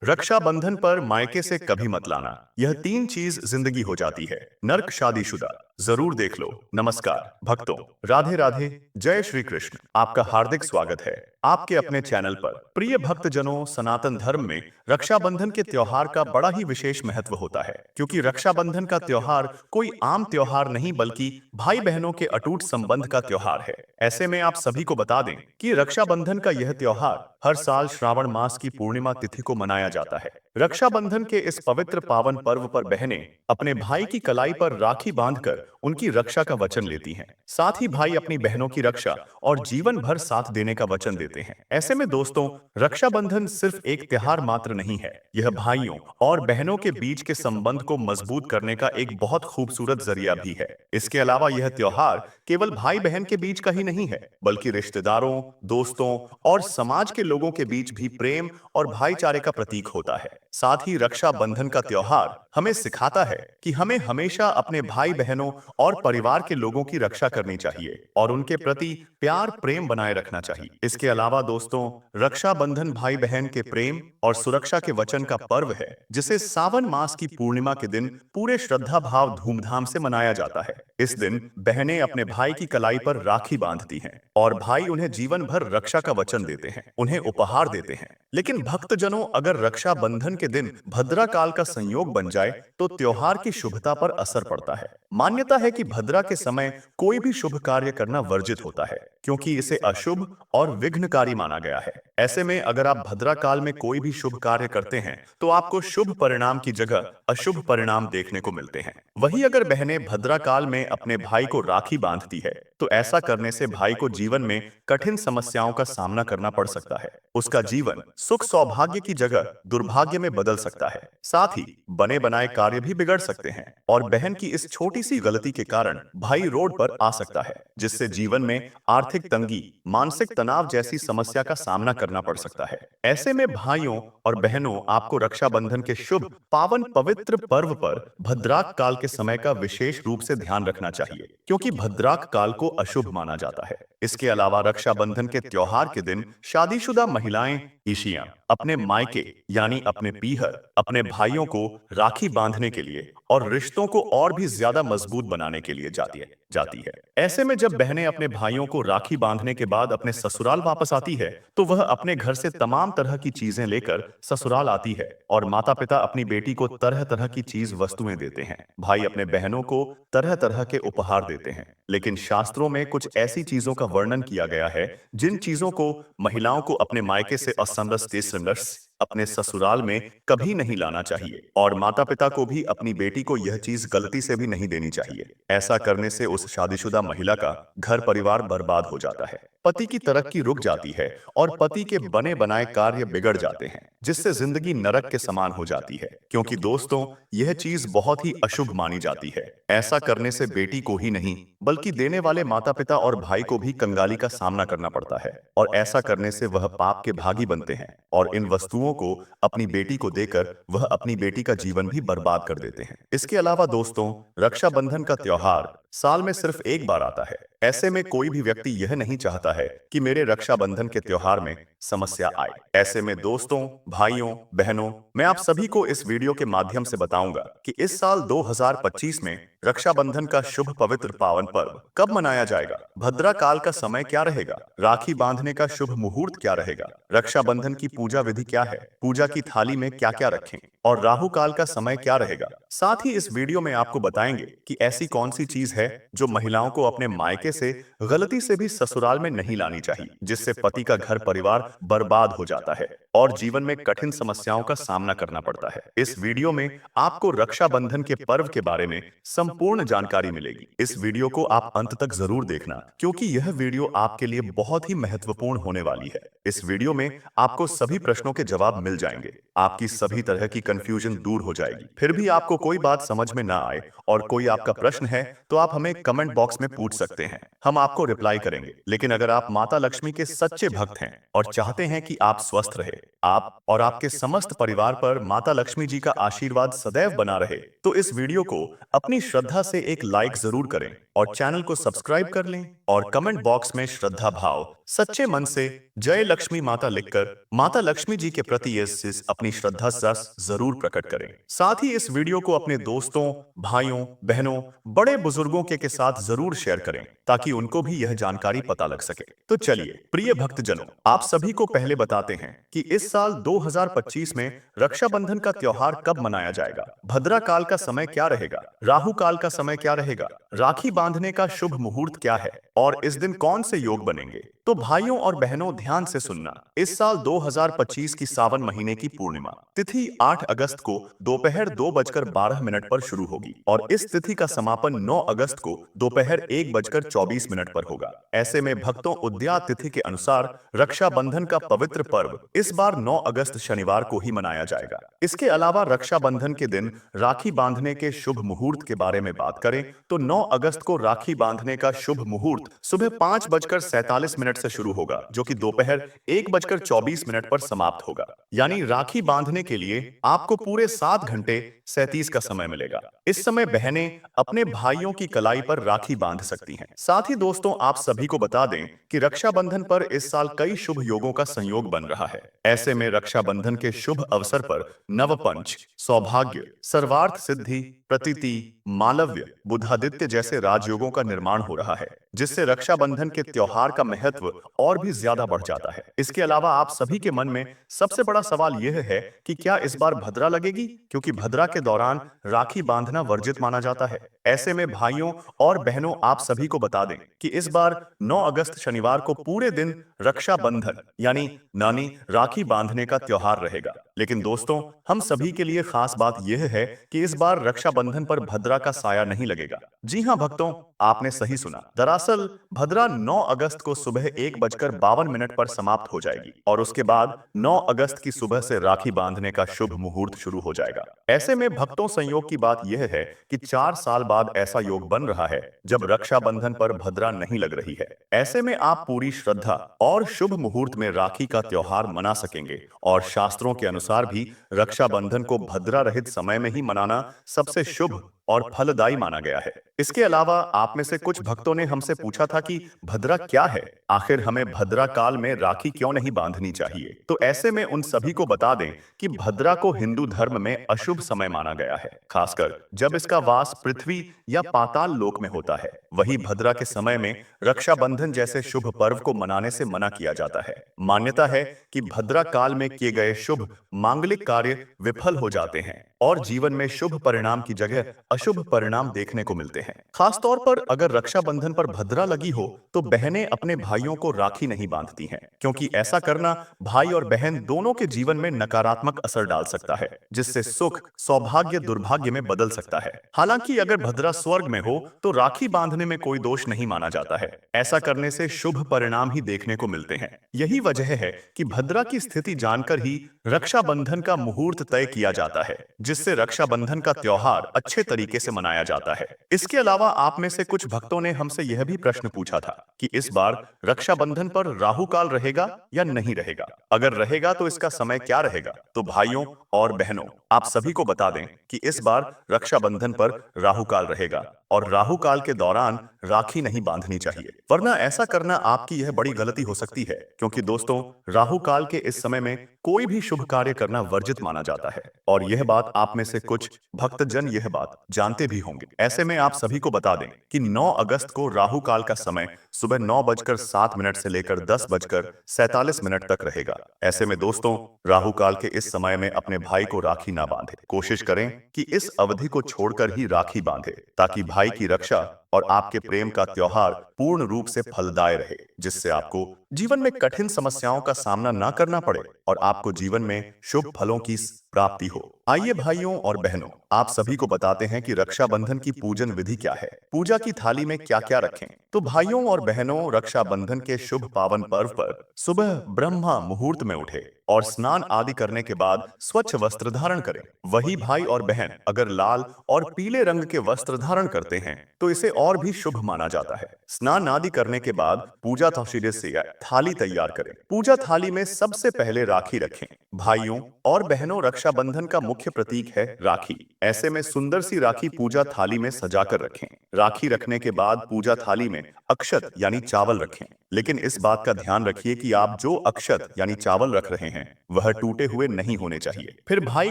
रक्षाबंधन पर मायके से कभी मत लाना। यह तीन चीज जिंदगी हो जाती है। नर्क शादीशुदा जरूर देख लो। नमस्कार भक्तों, राधे राधे, जय श्री कृष्ण। आपका हार्दिक स्वागत है आपके अपने चैनल पर। प्रिय भक्तजनों, सनातन धर्म में रक्षाबंधन के त्योहार का बड़ा ही विशेष महत्व होता है, क्योंकि रक्षाबंधन का त्योहार कोई आम त्योहार नहीं बल्कि भाई बहनों के अटूट संबंध का त्योहार है। ऐसे में आप सभी को बता दें कि रक्षाबंधन का यह त्योहार हर साल श्रावण मास की पूर्णिमा तिथि को मनाया जाता है। रक्षाबंधन के इस पवित्र पावन पर्व पर बहनें अपने भाई की कलाई पर राखी बांधकर उनकी रक्षा का वचन लेती हैं। साथ ही भाई अपनी बहनों की रक्षा और जीवन भर साथ देने का वचन देते हैं। ऐसे में दोस्तों, रक्षाबंधन सिर्फ एक त्योहार मात्र नहीं है, यह भाइयों और बहनों के बीच के संबंध को मजबूत करने का एक बहुत खूबसूरत जरिया भी है। इसके अलावा यह त्योहार केवल भाई बहन के बीच का ही नहीं है, बल्कि रिश्तेदारों, दोस्तों और समाज के लोगों के बीच भी प्रेम और भाईचारे का प्रतीक होता है। साथ ही रक्षाबंधन का त्योहार हमें सिखाता है कि हमें हमेशा अपने भाई बहनों और परिवार के लोगों की रक्षा करनी चाहिए और उनके प्रति प्यार प्रेम बनाए रखना चाहिए। इसके अलावा दोस्तों, रक्षाबंधन भाई बहन के प्रेम और सुरक्षा के वचन का पर्व है, जिसे सावन मास की पूर्णिमा के दिन पूरे श्रद्धा भाव धूमधाम से मनाया जाता है। इस दिन बहनें अपने भाई की कलाई पर राखी बांधती हैं और भाई उन्हें जीवन भर रक्षा का वचन देते हैं, उन्हें उपहार देते हैं। लेकिन भक्तजनों, अगर रक्षाबंधन के दिन भद्रा काल का संयोग बन जाए तो त्योहार की शुभता पर असर पड़ता है। मान्यता है कि भद्रा के समय कोई भी शुभ कार्य करना वर्जित होता है, क्योंकि इसे अशुभ और विघ्नकारी माना गया है। ऐसे में अगर आप भद्रा काल में कोई भी शुभ कार्य करते हैं तो आपको शुभ परिणाम की जगह अशुभ परिणाम देखने को मिलते हैं। वहीं अगर बहनें भद्रा काल में अपने भाई को राखी बांधती है तो ऐसा करने से भाई को जीवन में कठिन समस्याओं का सामना करना पड़ सकता है। उसका जीवन सुख सौभाग्य की जगह दुर्भाग्य में बदल सकता है। साथ ही बने बनाए कार्य भी बिगड़ सकते हैं और बहन की इस छोटी सी गलती के कारण भाई रोड पर आ सकता है, जिससे जीवन में आर्थिक तंगी, मानसिक तनाव जैसी समस्या का सामना करना पड़ सकता है। ऐसे में भाइयों और बहनों, आपको रक्षाबंधन के शुभ पावन पवित्र पर्व पर भद्राक काल के समय का विशेष रूप से ध्यान रखना चाहिए, क्योंकि भद्राक काल को अशुभ माना जाता है। इसके अलावा रक्षाबंधन के त्योहार के दिन शादीशुदा महिलाएं, ईशियां अपने मायके यानी अपने पीहर अपने भाइयों को राखी बांधने के लिए और रिश्तों को और भी ज्यादा मजबूत बनाने के लिए जाती है। ऐसे में जब बहनें अपने भाइयों को राखी बांधने के बाद अपने ससुराल वापस आती है तो वह अपने घर से तमाम तरह की चीजें लेकर ससुराल आती है और माता पिता अपनी बेटी को तरह तरह की चीज वस्तुएं देते हैं। भाई अपने बहनों को तरह तरह के उपहार देते हैं। लेकिन शास्त्रों में कुछ ऐसी चीजों का वर्णन किया गया है जिन चीजों को महिलाओं को अपने मायके से असमरस अपने ससुराल में कभी नहीं लाना चाहिए और माता पिता को भी अपनी बेटी को यह चीज गलती से भी नहीं देनी चाहिए। ऐसा करने से उस शादीशुदा महिला का घर परिवार बर्बाद हो जाता है, पति की तरक्की रुक जाती है और पति के बने बनाए कार्य बिगड़ जाते हैं, जिससे जिंदगी नरक के समान हो जाती है। क्योंकि दोस्तों, यह चीज बहुत ही अशुभ मानी जाती है। ऐसा करने से बेटी को ही नहीं बल्कि देने वाले माता पिता और भाई को भी कंगाली का सामना करना पड़ता है और ऐसा करने से वह पाप के भागी बनते हैं और इन वस्तुओं को अपनी बेटी को देकर वह अपनी बेटी का जीवन भी बर्बाद कर देते हैं। इसके अलावा दोस्तों, रक्षाबंधन का त्योहार साल में सिर्फ एक बार आता है। ऐसे में कोई भी व्यक्ति यह नहीं चाहता है कि मेरे रक्षाबंधन के त्योहार में समस्या आए। ऐसे में दोस्तों, भाइयों, बहनों, मैं आप सभी को इस वीडियो के माध्यम से बताऊंगा कि इस साल 2025 में रक्षाबंधन का शुभ पवित्र पावन पर्व कब मनाया जाएगा, भद्रा काल का समय क्या रहेगा, राखी बांधने का शुभ मुहूर्त क्या रहेगा, रक्षाबंधन की पूजा विधि क्या है, पूजा की थाली में क्या क्या रखें और राहु काल का समय क्या रहेगा। साथ ही इस वीडियो में आपको बताएंगे कि ऐसी कौन सी चीज है जो महिलाओं को अपने मायके से गलती से भी ससुराल में नहीं लानी चाहिए, जिससे पति का घर परिवार बर्बाद हो जाता है और जीवन में कठिन समस्याओं का सामना करना पड़ता है। इस वीडियो में आपको रक्षाबंधन के पर्व के बारे में संपूर्ण जानकारी मिलेगी। इस वीडियो को आप अंत तक जरूर देखना, क्योंकि यह वीडियो आपके लिए बहुत ही महत्वपूर्ण होने वाली है। इस वीडियो में आपको सभी प्रश्नों के जवाब मिल जाएंगे, आपकी सभी तरह की कंफ्यूजन दूर हो जाएगी। फिर भी आपको कोई बात समझ में ना आए और कोई आपका प्रश्न है तो आप हमें कमेंट बॉक्स में पूछ सकते हैं, हम आपको रिप्लाई करेंगे। लेकिन अगर आप माता लक्ष्मी के सच्चे भक्त हैं और चाहते हैं कि आप स्वस्थ रहे, आप और आपके समस्त परिवार पर माता लक्ष्मी जी का आशीर्वाद सदैव बना रहे, तो इस वीडियो को अपनी श्रद्धा से एक लाइक जरूर करें और चैनल को सब्सक्राइब कर लें और कमेंट बॉक्स में श्रद्धा भाव सच्चे मन से जय लक्ष्मी माता लिखकर माता लक्ष्मी जी के प्रति इस अपनी श्रद्धा जरूर प्रकट करें। साथ ही इस वीडियो को अपने दोस्तों, भाइयों, बहनों, बड़े बुजुर्गों के साथ जरूर शेयर करें ताकि उनको भी यह जानकारी पता लग सके। तो चलिए प्रिय भक्तजनों, आप सभी को पहले बताते हैं कि इस साल 2025 में रक्षाबंधन का त्योहार कब मनाया जाएगा, भद्रा काल का समय क्या रहेगा, राहु काल का समय क्या रहेगा, राखी बांधने का शुभ मुहूर्त क्या है और इस दिन कौन से योग बनेंगे। तो भाइयों और बहनों ध्यान से सुनना। इस साल 2025 की सावन महीने की पूर्णिमा तिथि 8 अगस्त को दोपहर 2:12 पर शुरू होगी और इस तिथि का समापन 9 अगस्त को दोपहर 1:24 पर होगा। ऐसे में भक्तों, उद्यात तिथि के अनुसार रक्षाबंधन का पवित्र पर्व इस बार 9 अगस्त शनिवार को ही मनाया जाएगा। इसके अलावा रक्षाबंधन के दिन राखी बांधने के शुभ मुहूर्त के बारे में बात करें तो 9 अगस्त को राखी बांधने का शुभ मुहूर्त सुबह 5:47 से शुरू होगा, जो कि दोपहर 1:24 पर समाप्त होगा। यानी राखी बांधने के लिए आपको पूरे 7 घंटे 37 का समय मिलेगा। इस समय बहनें अपने भाइयों की कलाई पर राखी बांध सकती हैं। साथ ही दोस्तों, आप सभी को बता दें कि रक्षाबंधन पर इस साल कई शुभ योगों का संयोग बन रहा है। ऐसे में रक्षाबंधन के शुभ अवसर पर नवपंच, सौभाग्य, सर्वार्थ सिद्धि, प्रतीति, मालव्य, बुधादित्य जैसे राजयोगों का निर्माण हो रहा है, जिससे रक्षाबंधन के त्योहार का महत्व और भी ज्यादा बढ़ जाता है। इसके अलावा आप सभी के मन में सबसे बड़ा सवाल यह है कि क्या इस बार भद्रा लगेगी, क्योंकि भद्रा के दौरान राखी बांधना वर्जित माना जाता है। ऐसे में भाइयों और बहनों, आप सभी को बता दें कि इस बार 9 अगस्त शनिवार को पूरे दिन रक्षाबंधन यानी नानी राखी बांधने का त्योहार रहेगा। लेकिन दोस्तों, हम सभी के लिए खास बात यह है कि इस बार रक्षाबंधन पर भद्रा का साया नहीं लगेगा। जी हां भक्तों, आपने सही सुना। दरअसल भद्रा 9 अगस्त को सुबह 1:52 पर समाप्त हो जाएगी और उसके बाद 9 अगस्त की सुबह से राखी बांधने का शुभ मुहूर्त शुरू हो जाएगा। ऐसे में भक्तों, संयोग की बात यह है कि 4 साल बाद ऐसा योग बन रहा है जब रक्षाबंधन पर भद्रा नहीं लग रही है। ऐसे में आप पूरी श्रद्धा और शुभ मुहूर्त में राखी का त्योहार मना सकेंगे और शास्त्रों के अनुसार भी रक्षाबंधन को भद्रा रहित समय में ही मनाना सबसे शुभ और फलदायी माना गया है। इसके अलावा आप में से कुछ भक्तों ने हमसे पूछा था कि भद्रा क्या है, आखिर हमें भद्रा काल में राखी क्यों नहीं बांधनी चाहिए। तो ऐसे में उन सभी को बता दें कि भद्रा को हिंदू धर्म में अशुभ समय माना गया है, खासकर जब इसका वास पृथ्वी या पाताल लोक में होता है। वही भद्रा के समय में रक्षाबंधन जैसे शुभ पर्व को मनाने से मना किया जाता है। मान्यता है कि भद्रा काल में किए गए शुभ मांगलिक कार्य विफल हो जाते हैं और जीवन में शुभ परिणाम की जगह अशुभ परिणाम देखने को मिलते हैं। खास तौर पर अगर रक्षाबंधन पर भद्रा लगी हो तो बहनें अपने भाइयों को राखी नहीं बांधती हैं, क्योंकि ऐसा करना भाई और बहन दोनों के जीवन में नकारात्मक असर डाल सकता है, जिससे सुख सौभाग्य दुर्भाग्य में बदल सकता है। हालांकि अगर भद्रा स्वर्ग में हो तो राखी बांधने में कोई दोष नहीं माना जाता है। ऐसा करने से शुभ परिणाम ही देखने को मिलते हैं। यही वजह है कि भद्रा की स्थिति जानकर ही रक्षाबंधन का मुहूर्त तय किया जाता है, जिससे रक्षाबंधन का त्योहार अच्छे तरीके से मनाया जाता है। इसके अलावा आप में से कुछ भक्तों ने हमसे यह भी प्रश्न पूछा था कि इस बार रक्षाबंधन पर राहु काल रहेगा या नहीं रहेगा। अगर रहेगा तो इसका समय क्या रहेगा। तो भाइयों और बहनों, आप सभी को बता दें कि इस बार रक्षाबंधन पर राहु काल रहेगा और राहु काल के दौरान राखी नहीं बांधनी चाहिए, वरना ऐसा करना आपकी यह बड़ी गलती हो सकती है, क्योंकि दोस्तों, राहु काल के इस समय में कोई भी शुभ कार्य करना वर्जित माना जाता है और यह बात आप में से कुछ भक्तजन यह बात जानते भी होंगे। ऐसे में आप सभी को बता दें कि 9 अगस्त को राहु काल का समय सुबह 9:07 से लेकर 10:47 तक रहेगा। ऐसे में दोस्तों, राहु काल के इस समय में अपने भाई को राखी ना बांधे। कोशिश करें कि इस अवधि को छोड़कर ही राखी बांधे, ताकि भाई की रक्षा और आपके प्रेम का त्योहार पूर्ण रूप से फलदायी रहे, जिससे आपको जीवन में कठिन समस्याओं का सामना ना करना पड़े और आपको जीवन में शुभ फलों की प्राप्ति हो। आइए भाइयों और बहनों, आप सभी को बताते हैं कि रक्षाबंधन की पूजन विधि क्या है, पूजा की थाली में क्या क्या रखें। तो भाइयों और बहनों, रक्षाबंधन के शुभ पावन पर्व पर सुबह ब्रह्मा मुहूर्त में उठे और स्नान आदि करने के बाद स्वच्छ वस्त्र धारण करें। वही भाई और बहन अगर लाल और पीले रंग के वस्त्र धारण करते हैं तो इसे और भी शुभ माना जाता है। स्नान आदि करने के बाद पूजा से थाली तैयार करें। पूजा थाली में सबसे पहले राखी रखें। भाइयों और बहनों, रक्षाबंधन का मुख्य प्रतीक है राखी। ऐसे में सुंदर सी राखी पूजा थाली में सजाकर रखें। राखी रखने के बाद पूजा थाली में अक्षत यानी चावल रखें, लेकिन इस बात का ध्यान रखिए कि आप जो अक्षत यानी चावल रख रहे हैं वह टूटे हुए नहीं होने चाहिए। फिर भाई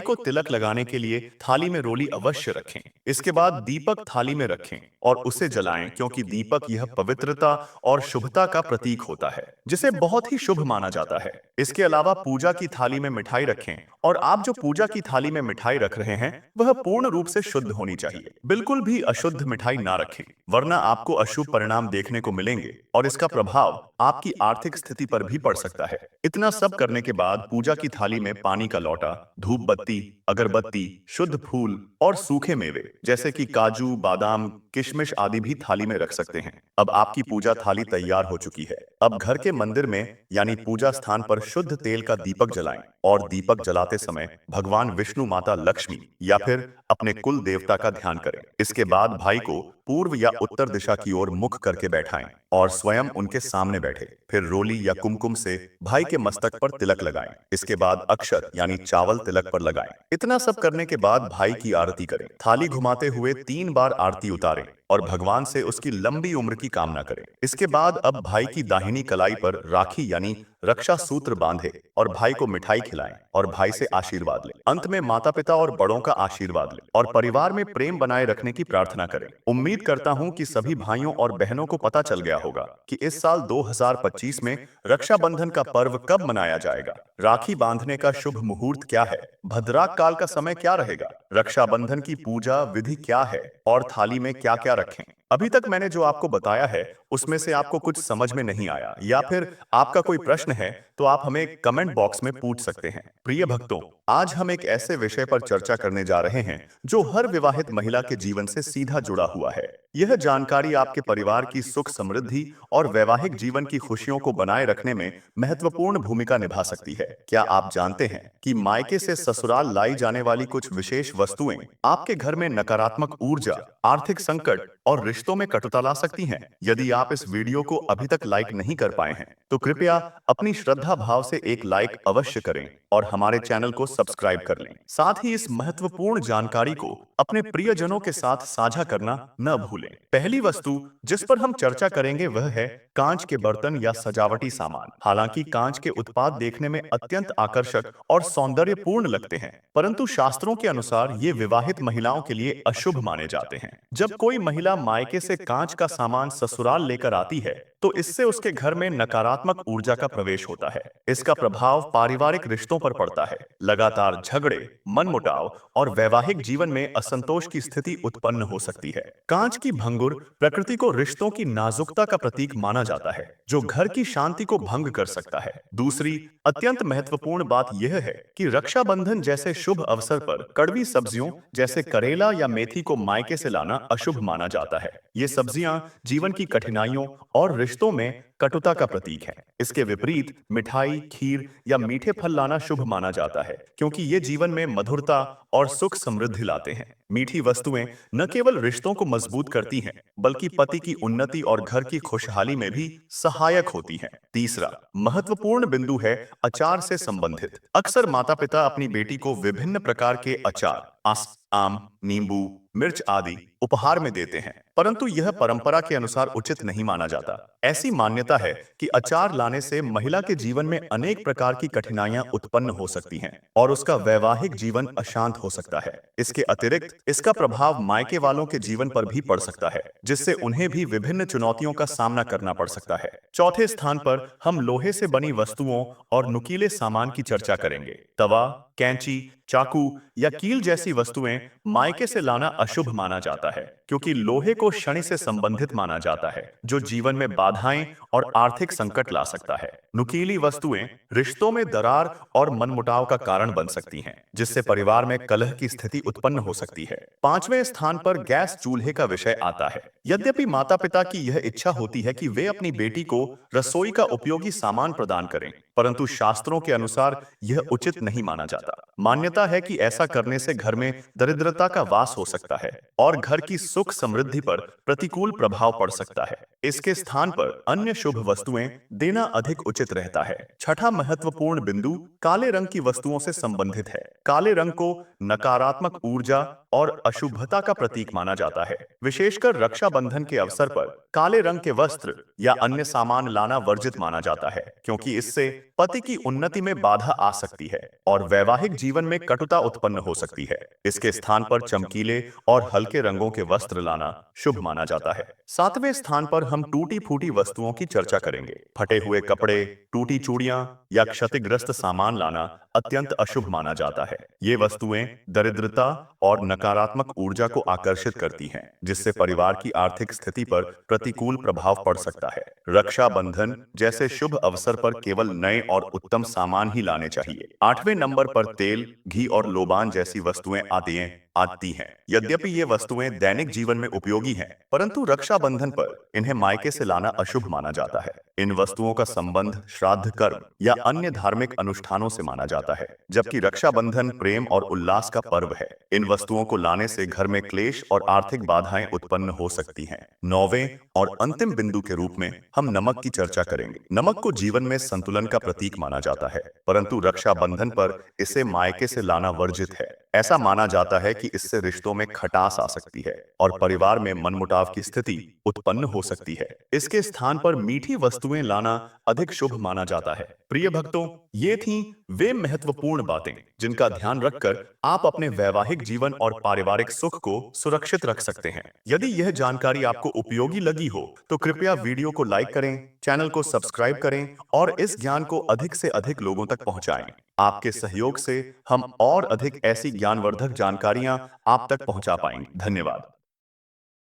को तिलक लगाने के लिए थाली में रोली अवश्य रखें। इसके बाद दीपक थाली में रखें और उसे जलाएं, क्योंकि दीपक यह पवित्रता और शुभता का प्रतीक होता है, जिसे बहुत ही शुभ माना जाता है। इसके अलावा पूजा की थाली में मिठाई रखें और आप जो पूजा की थाली में मिठाई रख रहे हैं वह पूर्ण रूप से शुद्ध होनी चाहिए। बिल्कुल भी अशुद्ध मिठाई ना रखें, वरना आपको अशुभ परिणाम देखने को मिलेंगे और इसका प्रभाव आपकी आर्थिक स्थिति पर भी पड़ सकता है। इतना सब करने के बाद पूजा की थाली में पानी का लोटा, धूप बत्ती, अगरबत्ती, शुद्ध फूल और सूखे मेवे जैसे कि काजू, बादाम, किशमिश आदि भी थाली में रख सकते हैं। अब आपकी पूजा थाली तैयार हो चुकी है। अब घर के मंदिर में यानी पूजा स्थान पर शुद्ध तेल का दीपक जलाएं और दीपक जलाते समय भगवान विष्णु, माता लक्ष्मी या फिर अपने कुल देवता का ध्यान करें। इसके बाद भाई को पूर्व या उत्तर दिशा की ओर मुख करके बैठाएं और स्वयं उनके सामने बैठे। फिर रोली या कुमकुम से भाई के मस्तक पर तिलक लगाएं। इसके बाद अक्षत यानी चावल तिलक पर लगाएं। इतना सब करने के बाद भाई की आरती करें। थाली घुमाते हुए 3 बार आरती उतारें और भगवान से उसकी लंबी उम्र की कामना करें। इसके बाद अब भाई की दाहिनी कलाई पर राखी यानी रक्षा सूत्र बांधे और भाई को मिठाई खिलाएं और भाई से आशीर्वाद लें। अंत में माता पिता और बड़ों का आशीर्वाद लें और परिवार में प्रेम बनाए रखने की प्रार्थना करें। उम्मीद करता हूं कि सभी भाइयों और बहनों को पता चल गया होगा कि इस साल 2025 में रक्षाबंधन का पर्व कब मनाया जाएगा। राखी बांधने का शुभ मुहूर्त क्या है, भद्राक काल का समय क्या रहेगा, रक्षाबंधन की पूजा विधि क्या है और थाली में क्या क्या रखें। अभी तक मैंने जो आपको बताया है उसमें से आपको कुछ समझ में नहीं आया या फिर आपका कोई प्रश्न है तो आप हमें कमेंट बॉक्स में पूछ सकते हैं। प्रिय भक्तों, आज हम एक ऐसे विषय पर चर्चा करने जा रहे हैं जो हर विवाहित महिला के जीवन से सीधा जुड़ा हुआ है। यह जानकारी आपके परिवार की सुख समृद्धि और वैवाहिक जीवन की खुशियों को बनाए रखने में महत्वपूर्ण भूमिका निभा सकती है। क्या आप जानते हैं कि मायके से ससुराल लाई जाने वाली कुछ विशेष वस्तुएं आपके घर में नकारात्मक ऊर्जा, आर्थिक संकट और रिश्तों में कटुता ला सकती हैं? यदि आप इस वीडियो को अभी तक लाइक नहीं कर पाए हैं तो कृपया अपनी श्रद्धा भाव से एक लाइक अवश्य करें और हमारे चैनल को सब्सक्राइब कर लें। साथ ही इस महत्वपूर्ण जानकारी को अपने प्रियजनों के साथ साझा करना न भूलें। पहली वस्तु जिस पर हम चर्चा करेंगे वह है कांच के बर्तन या सजावटी सामान। हालांकि कांच के उत्पाद देखने में अत्यंत आकर्षक और सौंदर्यपूर्ण लगते हैं, परंतु शास्त्रों के अनुसार ये विवाहित महिलाओं के लिए अशुभ माने जाते हैं। जब कोई महिला मायके से कांच का सामान ससुराल लेकर आती है तो इससे उसके घर में नकारात्मक ऊर्जा का प्रवेश होता है। इसका प्रभाव पारिवारिक रिश्तों पर पड़ता है। लगातार झगड़े, मनमुटाव और वैवाहिक जीवन में असंतोष की स्थिति उत्पन्न हो सकती है। कांच की भंगुर प्रकृति को रिश्तों की नाजुकता का प्रतीक माना जाता है, जो घर की शांति को भंग कर सकता है। दूसरी अत्यंत महत्वपूर्ण बात यह है कि रक्षाबंधन जैसे शुभ अवसर पर कड़वी सब्जियों जैसे करेला या मेथी को मायके से लाना अशुभ माना जाता है। ये सब्जियां जीवन की कठिनाइयों और रिश्तों में कटुता का प्रतीक है। इसके विपरीत मिठाई, खीर या मीठे फल लाना शुभ माना जाता है, क्योंकि ये जीवन में मधुरता और सुख समृद्धि लाते हैं। मीठी वस्तुएं न केवल रिश्तों को मजबूत करती हैं, बल्कि पति की उन्नति और घर की खुशहाली में भी सहायक होती हैं। तीसरा महत्वपूर्ण बिंदु है अचार से संबंधित। अक्सर माता पिता अपनी बेटी को विभिन्न प्रकार के अचार, आम, नींबू, मिर्च आदि उपहार में देते हैं, परंतु यह परंपरा के अनुसार उचित नहीं माना जाता। ऐसी मान्यता है कि अचार लाने से महिला के जीवन में अनेक प्रकार की कठिनाइयां उत्पन्न हो सकती हैं और उसका वैवाहिक जीवन अशांत हो सकता है। इसके अतिरिक्त इसका प्रभाव मायके वालों के जीवन पर भी पड़ सकता है, जिससे उन्हें भी विभिन्न चुनौतियों का सामना करना पड़ सकता है। चौथे स्थान पर हम लोहे से बनी वस्तुओं और नुकीले सामान की चर्चा करेंगे। तवा, कैंची, चाकू या कील जैसी वस्तुएं मायके से लाना अशुभ माना जाता है, क्योंकि लोहे को शनि से संबंधित माना जाता है, जो जीवन में बाधाएं और आर्थिक संकट ला सकता है। नुकीली वस्तुएं रिश्तों में दरार और मनमुटाव का कारण बन सकती हैं, जिससे परिवार में कलह की स्थिति उत्पन्न हो सकती है। पांचवें स्थान पर गैस चूल्हे का विषय आता है। यद्यपि माता पिता की यह इच्छा होती है कि वे अपनी बेटी को रसोई का उपयोगी सामान प्रदान करें, परंतु शास्त्रों के अनुसार यह उचित नहीं माना जाता। मान्यता है कि ऐसा करने से घर में दरिद्रता का वास हो सकता है और घर की सुख समृद्धि पर प्रतिकूल प्रभाव पड़ सकता है। इसके स्थान पर अन्य शुभ वस्तुएं देना अधिक उचित रहता है। छठा महत्वपूर्ण बिंदु काले रंग की वस्तुओं से संबंधित है। काले रंग को नकारात्मक ऊर्जा और अशुभता का प्रतीक माना जाता है। विशेषकर रक्षाबंधन के अवसर पर काले रंग के वस्त्र या अन्य सामान लाना वर्जित माना जाता है, क्योंकि इससे पति की उन्नति में बाधा आ सकती है और वैवाहिक जीवन में कटुता उत्पन्न हो सकती है। इसके स्थान पर चमकीले और हल्के रंगों के वस्त्र लाना शुभ माना जाता है। सातवें स्थान पर हम टूटी फूटी वस्तुओं की चर्चा करेंगे। फटे हुए कपड़े, टूटी चूड़ियां या क्षतिग्रस्त सामान लाना अत्यंत अशुभ माना जाता है। ये वस्तुएं दरिद्रता और नकारात्मक ऊर्जा को आकर्षित करती हैं, जिससे परिवार की आर्थिक स्थिति पर प्रतिकूल प्रभाव पड़ सकता है। रक्षाबंधन जैसे शुभ अवसर पर केवल नए और उत्तम सामान ही लाने चाहिए। आठवें नंबर पर तेल, घी और लोबान जैसी वस्तुएं आती हैं। यद्यपि ये वस्तुएं दैनिक जीवन में उपयोगी हैं, परंतु रक्षाबंधन पर इन्हें मायके से लाना अशुभ माना जाता है। इन वस्तुओं का संबंध श्राद्ध कर्म या अन्य धार्मिक अनुष्ठानों से माना जाता है, जबकि रक्षाबंधन प्रेम और उल्लास का पर्व है। इन वस्तुओं को लाने से घर में क्लेश और आर्थिक बाधाएं उत्पन्न हो सकती हैं। नौवें और अंतिम बिंदु के रूप में हम नमक की चर्चा करेंगे। नमक को जीवन में संतुलन का प्रतीक माना जाता है, परंतु रक्षाबंधन पर इसे मायके से लाना वर्जित है। ऐसा माना जाता है कि इससे रिश्तों में खटास आ सकती है और परिवार में मनमुटाव की स्थिति उत्पन्न हो सकती है। इसके स्थान पर मीठी वस्तुएं लाना अधिक शुभ माना जाता है। प्रिय भक्तों, ये थीं वे महत्वपूर्ण बातें जिनका ध्यान रखकर आप अपने वैवाहिक जीवन और पारिवारिक सुख को सुरक्षित रख सकते हैं। यदि यह जानकारी आपको उपयोगी लगी हो तो कृपया वीडियो को लाइक करें, चैनल को सब्सक्राइब करें और इस ज्ञान को अधिक से अधिक लोगों तक पहुंचाएं। आपके सहयोग से हम और अधिक ऐसी ज्ञानवर्धक जानकारियां आप तक पहुंचा पाएंगे। धन्यवाद।